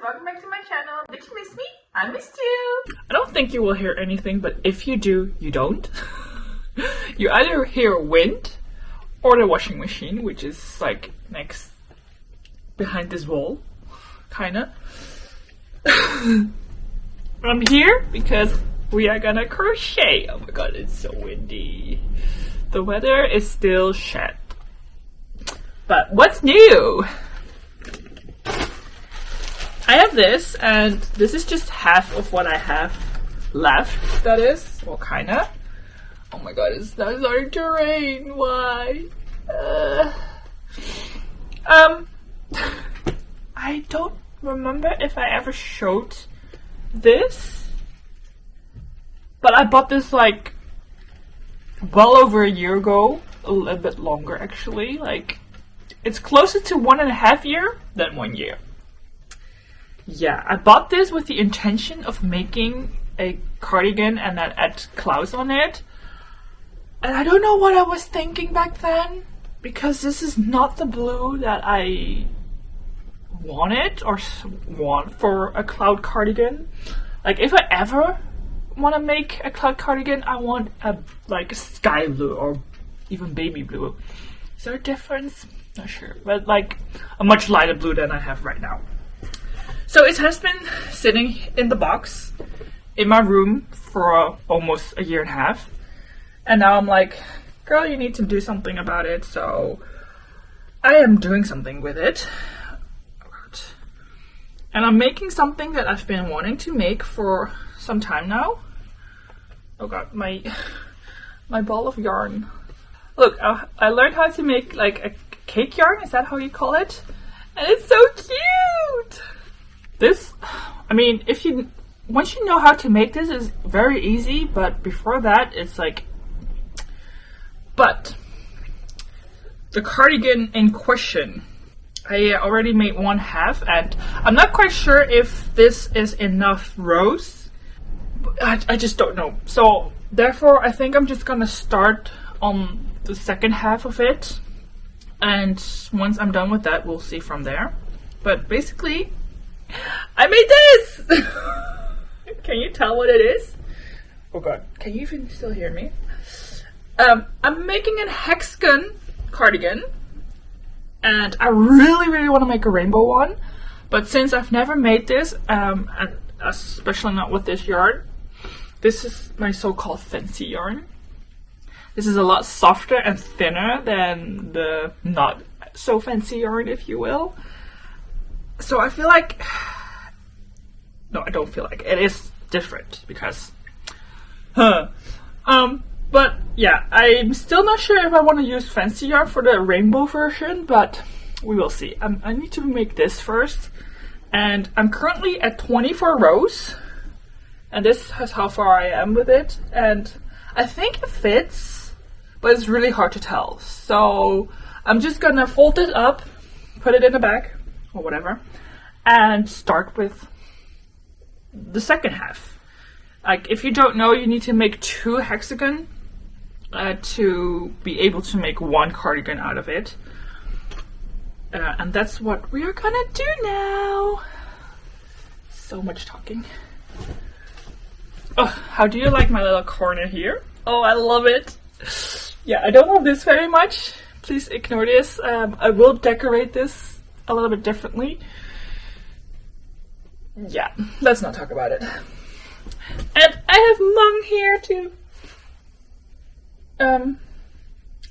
welcome back to my channel. Did you miss me? I missed you. I don't think you will hear anything, but if you do, you don't. You either hear wind or the washing machine, which is like next behind this wall, kinda. I'm here because we are gonna crochet. Oh my god, it's so windy. The weather is still shit. But what's new? I have this, and this is just half of what I have left, that is. Well, kinda. Oh my god, it's not starting to rain. Why? I don't remember if I ever showed this, but I bought this like well over a year ago, a little bit longer actually. Like, it's closer to 1.5 years than 1 year. Yeah, I bought this with the intention of making a cardigan and then add clouds on it. And I don't know what I was thinking back then, because this is not the blue that I wanted or want for a cloud cardigan. Like, if I ever want to make a cloud cardigan, I want a like sky blue or even baby blue. Is there a difference? Not sure, but like a much lighter blue than I have right now. So it has been sitting in the box in my room for almost 1.5 years. And now I'm like, girl, you need to do something about it. So I am doing something with it. And I'm making something that I've been wanting to make for some time now. Oh god, my ball of yarn. Look, I learned how to make like a cake yarn. Is that how you call it? And it's so cute! This, I mean, once you know how to make this, is very easy, but before that, it's like, but the cardigan in question, I already made 1/2, and I'm not quite sure if this is enough rows. I just don't know. So therefore, I think I'm just gonna start on the second half of it, and once I'm done with that, we'll see from there. But basically, I made this! Can you tell what it is? Oh god, can you even still hear me? I'm making a hexagon cardigan, and I really want to make a rainbow one, but since I've never made this, and especially not with this yarn, this is my so-called fancy yarn. This is a lot softer and thinner than the not so fancy yarn, if you will. So I feel like, no, I don't feel like it is different because, but yeah, I'm still not sure if I want to use fancy yarn for the rainbow version, but we will see. I need to make this first, and I'm currently at 24 rows, and this is how far I am with it, and I think it fits, but it's really hard to tell. So I'm just gonna fold it up, put it in the bag, or whatever, and start with the second half. Like, if you don't know, you need to make 2 hexagons to be able to make 1 cardigan out of it. And that's what we are gonna do now. So much talking. Oh, how do you like my little corner here? Oh, I love it. Yeah, I don't love this very much. Please ignore this. I will decorate this a little bit differently. Yeah, let's not talk about it. And I have Mom here to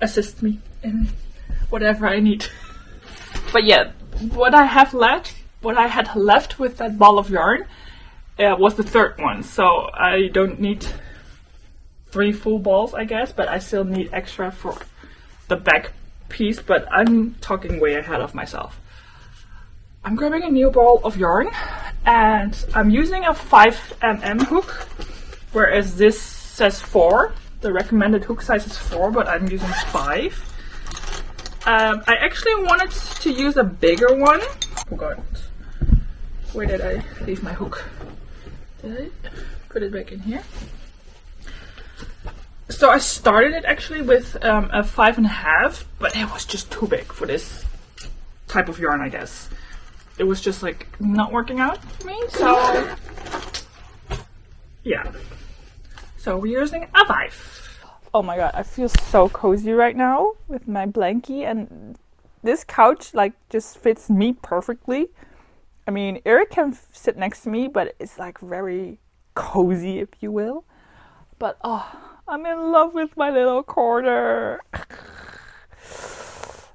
assist me in whatever I need. But yeah, what I had left with that ball of yarn was the third one. So I don't need 3 full balls, I guess, but I still need extra for the back piece. But I'm talking way ahead of myself. I'm grabbing a new ball of yarn, and I'm using a 5mm hook, whereas this says 4. The recommended hook size is 4, but I'm using 5. I actually wanted to use a bigger one. Oh god, where did I leave my hook? Did I put it back in here? So I started it actually with a 5.5, but it was just too big for this type of yarn, I guess. it was just like not working out for me. So yeah. So we're using a 5. Oh my god, I feel so cozy right now with my blankie, and this couch like just fits me perfectly. I mean, Eric can sit next to me, but it's like very cozy, if you will. But oh, I'm in love with my little corner.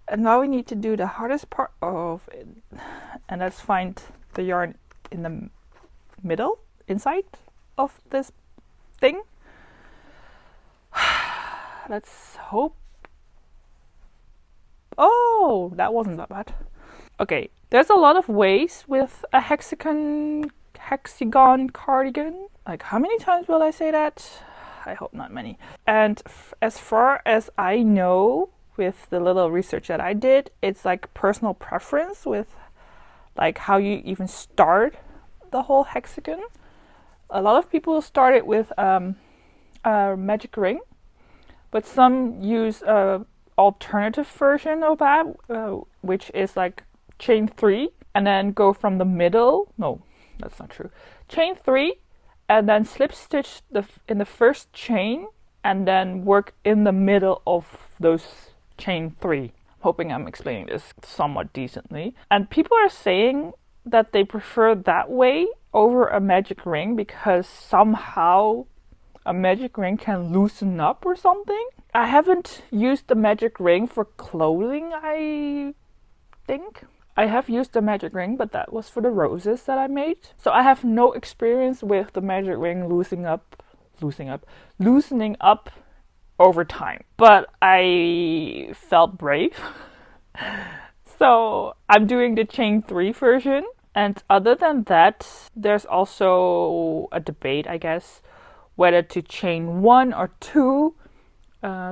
And now we need to do the hardest part of it, and that's find the yarn in the middle, inside of this thing. Let's hope. Oh, that wasn't that bad. Okay, there's a lot of ways with a hexagon cardigan. Like, how many times will I say that? I hope not many. And as far as I know, with the little research that I did, it's like personal preference with like how you even start the whole hexagon. A lot of people start it with a magic ring, but some use a alternative version of that, which is like chain 3 and then go from the middle. No, that's not true. Chain 3 and then slip stitch in the first chain and then work in the middle of those chain 3. Hoping I'm explaining this somewhat decently. And people are saying that they prefer that way over a magic ring because somehow a magic ring can loosen up or something. I haven't used the magic ring for clothing, I think. I have used the magic ring, but that was for the roses that I made. So I have no experience with the magic ring loosening up over time. But I felt brave. So I'm doing the chain 3 version. And other than that, there's also a debate, I guess, whether to chain 1 or 2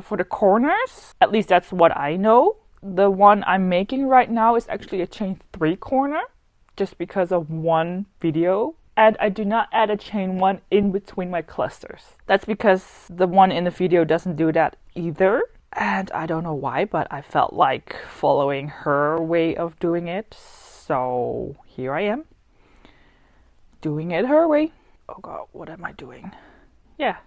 for the corners. At least that's what I know. The one I'm making right now is actually a chain 3 corner, just because of one video. And I do not add a chain 1 in between my clusters. That's because the one in the video doesn't do that either. And I don't know why, but I felt like following her way of doing it. So here I am, doing it her way. Oh god, what am I doing? Yeah,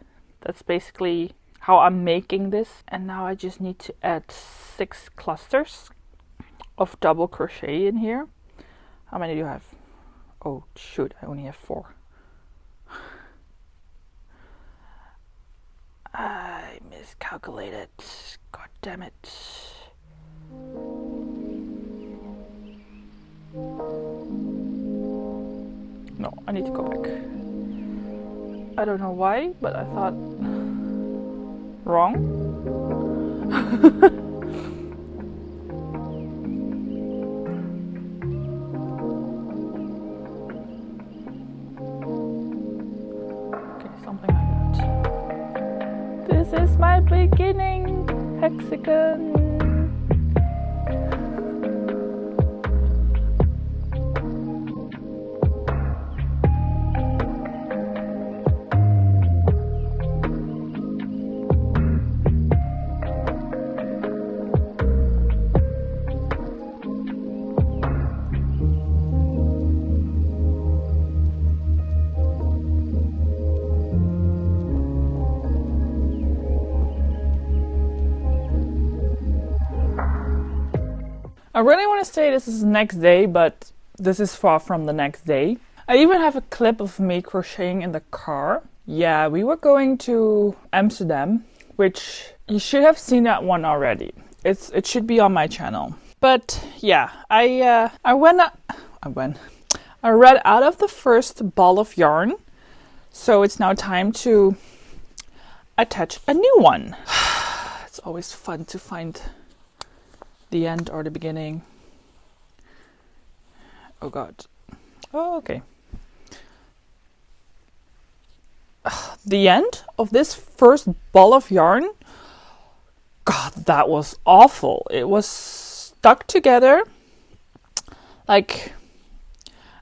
that's basically how I'm making this. And now I just need to add 6 clusters of double crochet in here. How many do you have? Oh shoot, I only have 4. I miscalculated. God damn it. No, I need to go back. I don't know why, but I thought wrong. Okay, something like that. This is my beginning hexagon. I really want to say this is the next day, but this is far from the next day. I even have a clip of me crocheting in the car. Yeah, we were going to Amsterdam, which you should have seen that one already. It should be on my channel. But yeah, I read out of the first ball of yarn, so it's now time to attach a new one. It's always fun to find the end or the beginning. Oh god. Oh, okay. The end of this first ball of yarn. God, that was awful. It was stuck together. Like,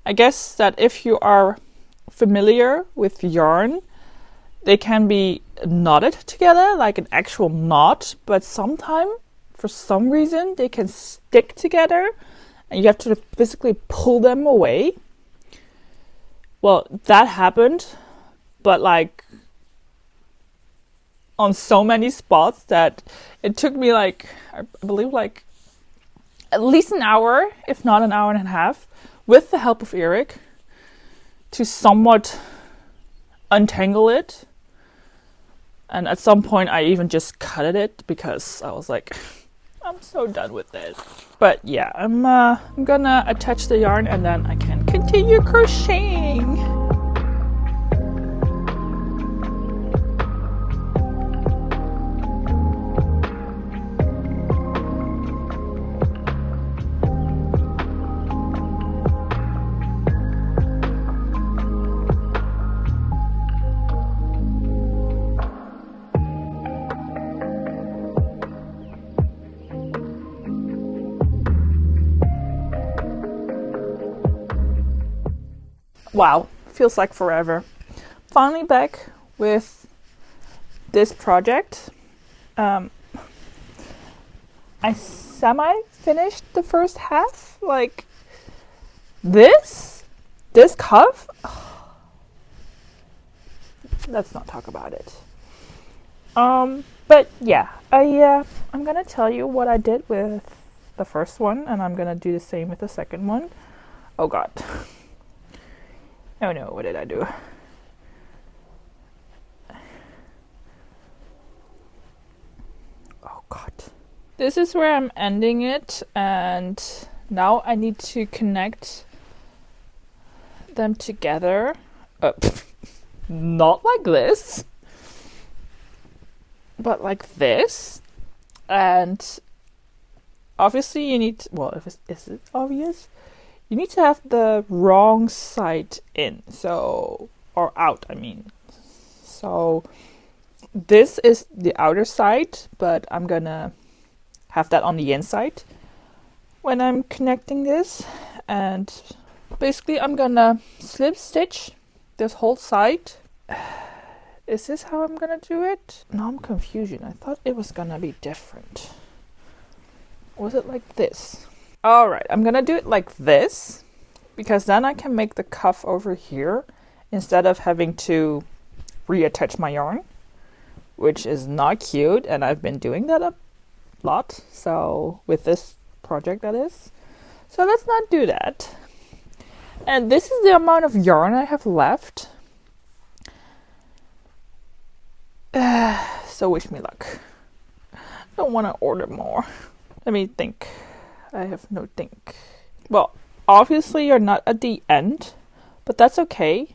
I guess that if you are familiar with yarn, they can be knotted together, like an actual knot, but sometimes for some reason they can stick together and you have to physically pull them away. Well, that happened, but like on so many spots that it took me like, I believe like at least an hour, if not an hour and a half, with the help of Eric, to somewhat untangle it. And at some point I even just cut it because I was like, I'm so done with this. But yeah, I'm gonna attach the yarn and then I can continue crocheting. Wow, feels like forever. Finally back with this project. I semi-finished the first half. Like this cuff. Let's not talk about it. But yeah, I'm gonna tell you what I did with the first one, and I'm gonna do the same with the second one. Oh god. Oh no, what did I do? Oh god. This is where I'm ending it, and now I need to connect them together. Not like this, but like this. And obviously you need to, well, is it obvious? You need to have the wrong side in, so, or out, I mean. So this is the outer side, but I'm gonna have that on the inside when I'm connecting this. And basically I'm gonna slip stitch this whole side. Is this how I'm gonna do it? No, I'm confused. I thought it was gonna be different. Was it like this? Alright, I'm gonna do it like this, because then I can make the cuff over here instead of having to reattach my yarn, which is not cute, and I've been doing that a lot, so with this project that is. So let's not do that. And this is the amount of yarn I have left. So wish me luck. Don't want to order more. Let me think. I have no think. Well, obviously you're not at the end, but that's okay.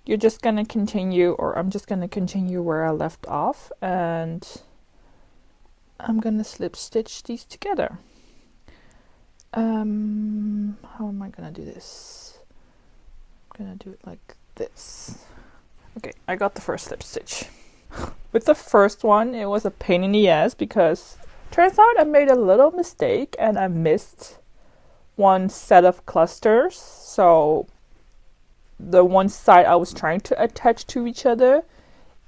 You're just gonna continue, or I'm just gonna continue where I left off, and I'm gonna slip stitch these together. How am I gonna do this? I'm gonna do it like this. Okay, I got the first slip stitch. With the first one, it was a pain in the ass because turns out I made a little mistake and I missed one set of clusters. So the one side I was trying to attach to each other,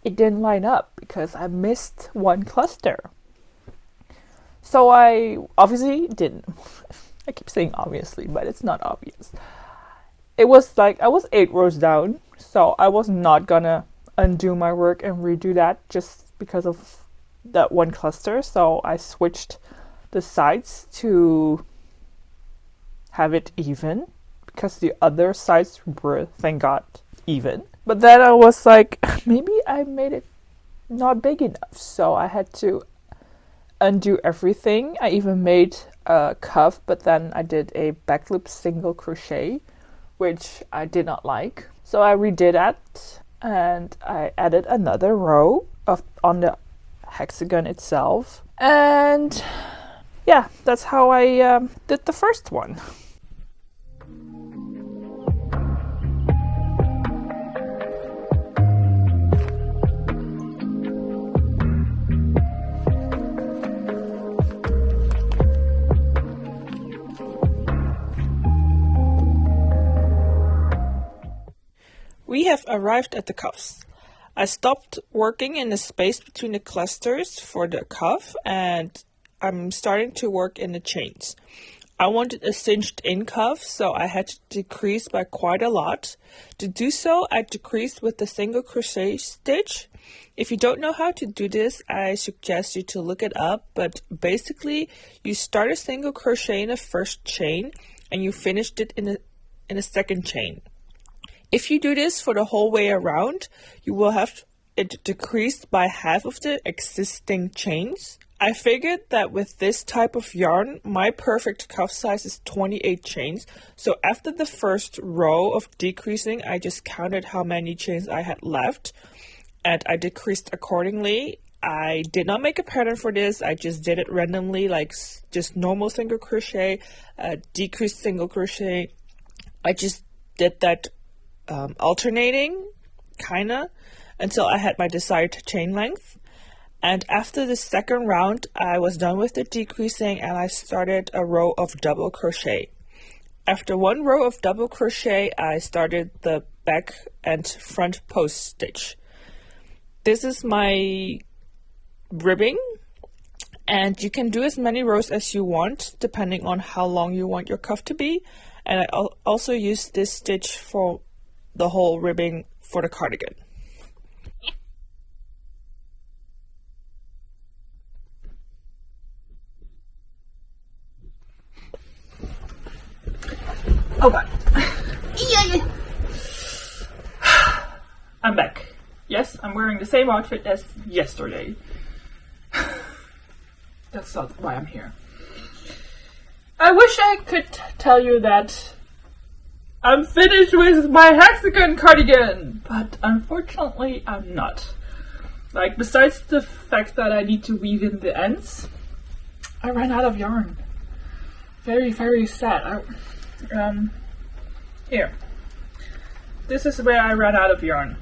it didn't line up because I missed one cluster. So I obviously didn't. I keep saying obviously, but it's not obvious. It was like I was 8 rows down, so I was not gonna undo my work and redo that just because of that one cluster. So I switched the sides to have it even, because the other sides were, thank God, even. But then I was like, maybe I made it not big enough, so I had to undo everything. I even made a cuff, but then I did a back loop single crochet, which I did not like. So I redid that, and I added another row on the hexagon itself. And yeah, that's how I did the first one. We have arrived at the cuffs. I stopped working in the space between the clusters for the cuff, and I'm starting to work in the chains. I wanted a cinched in cuff, so I had to decrease by quite a lot. To do so, I decreased with the single crochet stitch. If you don't know how to do this, I suggest you to look it up, but basically you start a single crochet in the first chain and you finished it in a second chain. If you do this for the whole way around, you will have it decreased by half of the existing chains. I figured that with this type of yarn, my perfect cuff size is 28 chains. So after the first row of decreasing, I just counted how many chains I had left and I decreased accordingly. I did not make a pattern for this. I just did it randomly, like just normal single crochet, decreased single crochet. I just did that alternating, kinda, until I had my desired chain length. And after the second round, I was done with the decreasing and I started a row of double crochet. After one row of double crochet, I started the back and front post stitch. This is my ribbing, and you can do as many rows as you want, depending on how long you want your cuff to be. And I also use this stitch for the whole ribbing for the cardigan. Oh god. I'm back. Yes, I'm wearing the same outfit as yesterday. That's not why I'm here. I wish I could tell you that I'm finished with my hexagon cardigan, but unfortunately I'm not. Like, besides the fact that I need to weave in the ends, I ran out of yarn. Very, very sad. Here. This is where I ran out of yarn.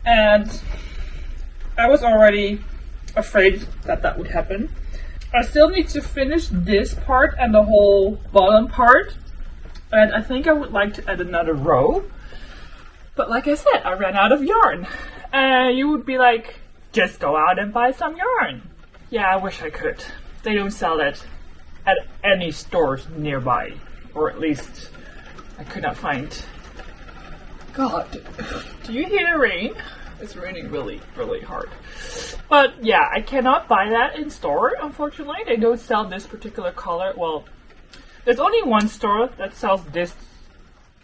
And I was already afraid that that would happen. I still need to finish this part and the whole bottom part. And I think I would like to add another row. But like I said, I ran out of yarn. And you would be like, just go out and buy some yarn. Yeah, I wish I could. They don't sell it at any stores nearby, or at least I could not find. God, do you hear the rain? It's raining really, really hard. But yeah, I cannot buy that in store, unfortunately. They don't sell this particular color. Well, there's only one store that sells this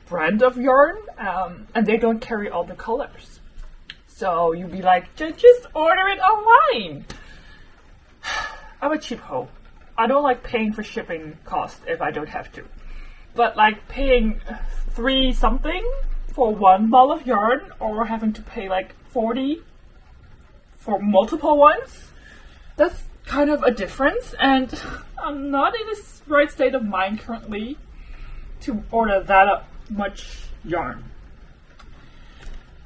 brand of yarn, and they don't carry all the colors. So you'd be like, just order it online. I'm a cheap hoe. I don't like paying for shipping costs if I don't have to. But like paying $3 something for one ball of yarn, or having to pay like $40 for multiple ones, that's kind of a difference, and I'm not in the right state of mind currently to order that much yarn.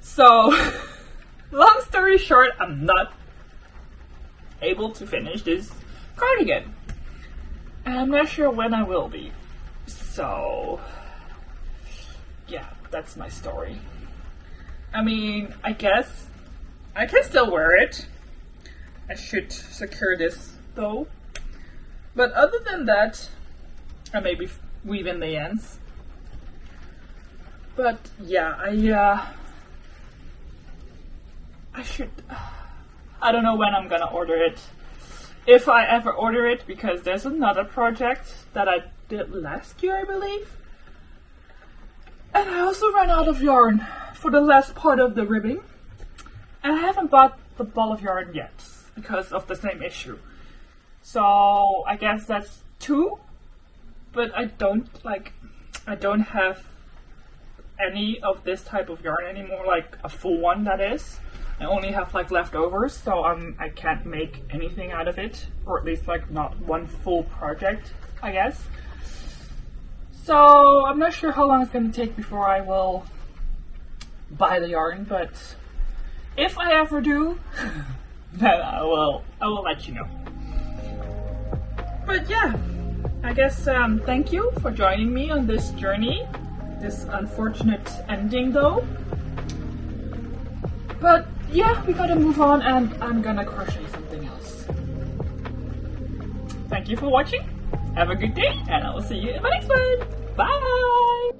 So, long story short, I'm not able to finish this cardigan. And I'm not sure when I will be. So, yeah, that's my story. I mean, I guess I can still wear it. I should secure this though. But other than that, I maybe weave in the ends. But yeah, I should. I don't know when I'm gonna order it. If I ever order it, because there's another project that I did last year, I believe. And I also ran out of yarn for the last part of the ribbing. And I haven't bought the ball of yarn yet because of the same issue. So I guess that's 2. But I don't have any of this type of yarn anymore, like a full one that is. I only have like leftovers, so I can't make anything out of it, or at least like not one full project, I guess. So I'm not sure how long it's going to take before I will buy the yarn, but if I ever do, then I will let you know. But yeah, I guess thank you for joining me on this journey. This unfortunate ending though. But yeah, we gotta move on, and I'm gonna crochet something else. Thank you for watching, Have a good day, and I will see you in my next one. Bye!